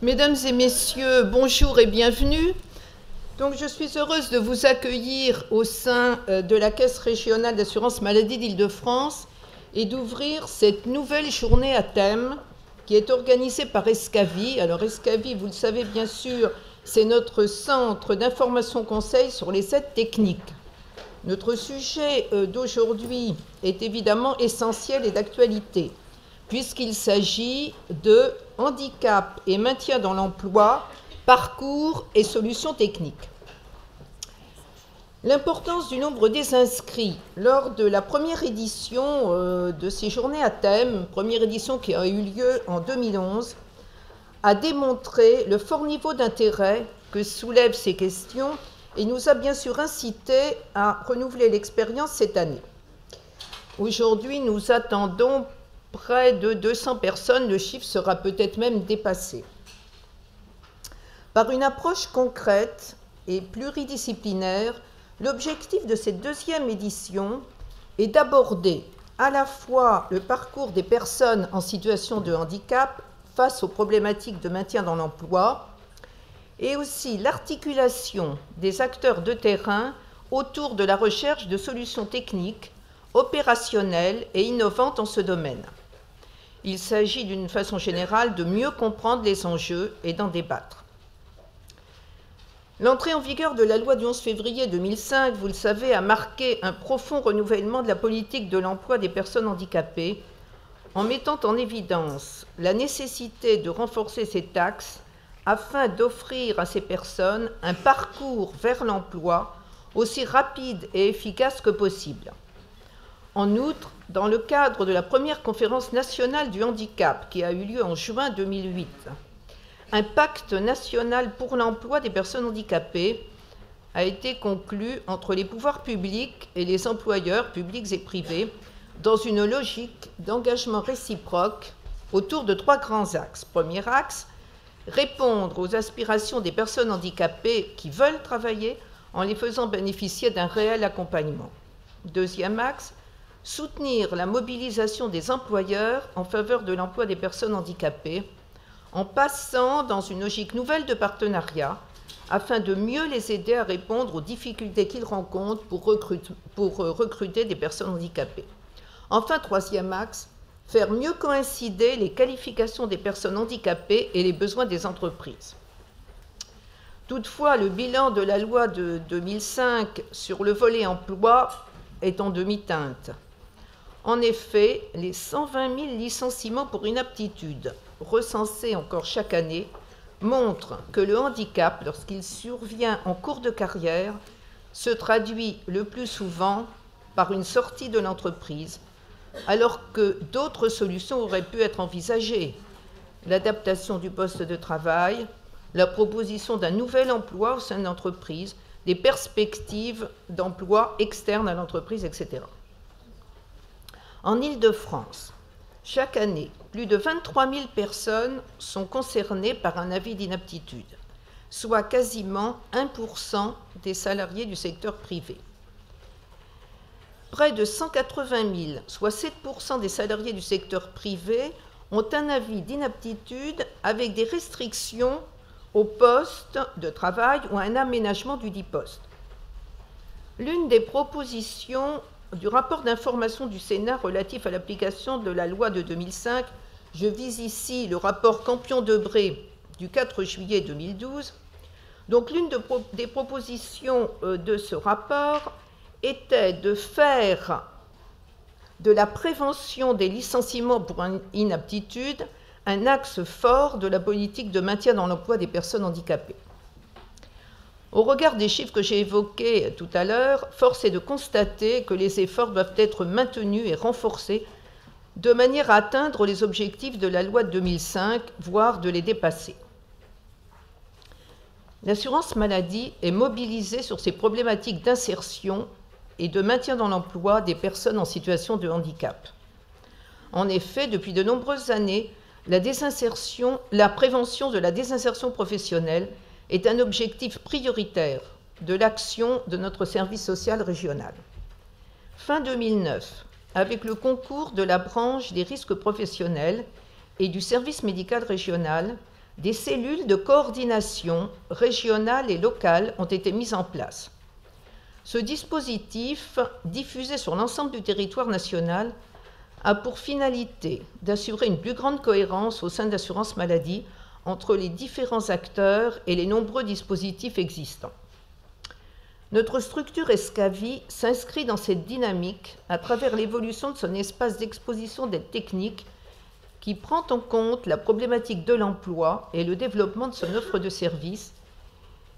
Mesdames et messieurs, bonjour et bienvenue. Donc, je suis heureuse de vous accueillir au sein de la Caisse régionale d'assurance maladie d'Île-de-France et d'ouvrir cette nouvelle journée à thème qui est organisée par ESCAVI. Alors, ESCAVI, vous le savez bien sûr, c'est notre centre d'information conseil sur les aides techniques. Notre sujet d'aujourd'hui est évidemment essentiel et d'actualité, puisqu'il s'agit de handicap et maintien dans l'emploi, parcours et solutions techniques. L'importance du nombre des inscrits lors de la première édition de ces journées à thème, première édition qui a eu lieu en 2011, a démontré le fort niveau d'intérêt que soulèvent ces questions et nous a bien sûr incité à renouveler l'expérience cette année. Aujourd'hui, nous attendons près de 200 personnes, le chiffre sera peut-être même dépassé. Par une approche concrète et pluridisciplinaire, l'objectif de cette deuxième édition est d'aborder à la fois le parcours des personnes en situation de handicap face aux problématiques de maintien dans l'emploi et aussi l'articulation des acteurs de terrain autour de la recherche de solutions techniques, opérationnelles et innovantes en ce domaine. Il s'agit d'une façon générale de mieux comprendre les enjeux et d'en débattre. L'entrée en vigueur de la loi du 11 février 2005, vous le savez, a marqué un profond renouvellement de la politique de l'emploi des personnes handicapées en mettant en évidence la nécessité de renforcer cet axe afin d'offrir à ces personnes un parcours vers l'emploi aussi rapide et efficace que possible. En outre, dans le cadre de la première conférence nationale du handicap qui a eu lieu en juin 2008, un pacte national pour l'emploi des personnes handicapées a été conclu entre les pouvoirs publics et les employeurs publics et privés dans une logique d'engagement réciproque autour de 3 grands axes. Premier axe, répondre aux aspirations des personnes handicapées qui veulent travailler en les faisant bénéficier d'un réel accompagnement. Deuxième axe, soutenir la mobilisation des employeurs en faveur de l'emploi des personnes handicapées en passant dans une logique nouvelle de partenariat afin de mieux les aider à répondre aux difficultés qu'ils rencontrent pour recruter des personnes handicapées. Enfin, troisième axe, faire mieux coïncider les qualifications des personnes handicapées et les besoins des entreprises. Toutefois, le bilan de la loi de 2005 sur le volet emploi est en demi-teinte. En effet, les 120 000 licenciements pour inaptitude recensés encore chaque année montrent que le handicap, lorsqu'il survient en cours de carrière, se traduit le plus souvent par une sortie de l'entreprise, alors que d'autres solutions auraient pu être envisagées. L'adaptation du poste de travail, la proposition d'un nouvel emploi au sein de l'entreprise, des perspectives d'emploi externes à l'entreprise, etc. En Île-de-France, chaque année, plus de 23 000 personnes sont concernées par un avis d'inaptitude, soit quasiment 1% des salariés du secteur privé. Près de 180 000, soit 7% des salariés du secteur privé, ont un avis d'inaptitude avec des restrictions au poste de travail ou un aménagement du dit poste. L'une des propositions du rapport d'information du Sénat relatif à l'application de la loi de 2005, je vise ici le rapport Campion-Debré du 4 juillet 2012. Donc l'une des propositions de ce rapport était de faire de la prévention des licenciements pour inaptitude un axe fort de la politique de maintien dans l'emploi des personnes handicapées. Au regard des chiffres que j'ai évoqués tout à l'heure, force est de constater que les efforts doivent être maintenus et renforcés de manière à atteindre les objectifs de la loi de 2005, voire de les dépasser. L'assurance maladie est mobilisée sur ces problématiques d'insertion et de maintien dans l'emploi des personnes en situation de handicap. En effet, depuis de nombreuses années, la prévention de la désinsertion professionnelle est un objectif prioritaire de l'action de notre service social régional. Fin 2009, avec le concours de la branche des risques professionnels et du service médical régional, des cellules de coordination régionales et locales ont été mises en place. Ce dispositif, diffusé sur l'ensemble du territoire national, a pour finalité d'assurer une plus grande cohérence au sein de l'assurance maladie entre les différents acteurs et les nombreux dispositifs existants. Notre structure ESCAVI s'inscrit dans cette dynamique à travers l'évolution de son espace d'exposition d'aide technique qui prend en compte la problématique de l'emploi et le développement de son offre de services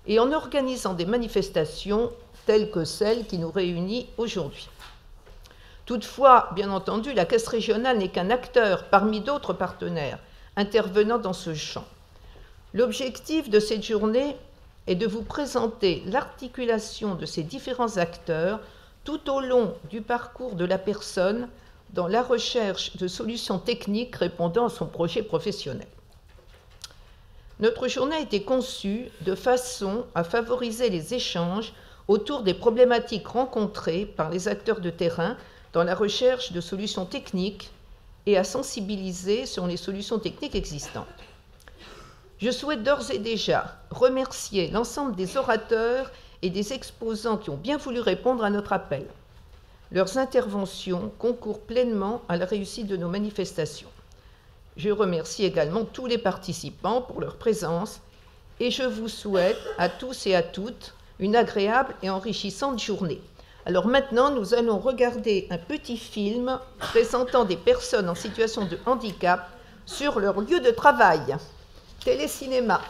et en organisant des manifestations telles que celle qui nous réunit aujourd'hui. Toutefois, bien entendu, la Caisse régionale n'est qu'un acteur parmi d'autres partenaires intervenant dans ce champ. L'objectif de cette journée est de vous présenter l'articulation de ces différents acteurs tout au long du parcours de la personne dans la recherche de solutions techniques répondant à son projet professionnel. Notre journée a été conçue de façon à favoriser les échanges autour des problématiques rencontrées par les acteurs de terrain dans la recherche de solutions techniques et à sensibiliser sur les solutions techniques existantes. Je souhaite d'ores et déjà remercier l'ensemble des orateurs et des exposants qui ont bien voulu répondre à notre appel. Leurs interventions concourent pleinement à la réussite de nos manifestations. Je remercie également tous les participants pour leur présence et je vous souhaite à tous et à toutes une agréable et enrichissante journée. Alors maintenant, nous allons regarder un petit film présentant des personnes en situation de handicap sur leur lieu de travail. Télécinéma.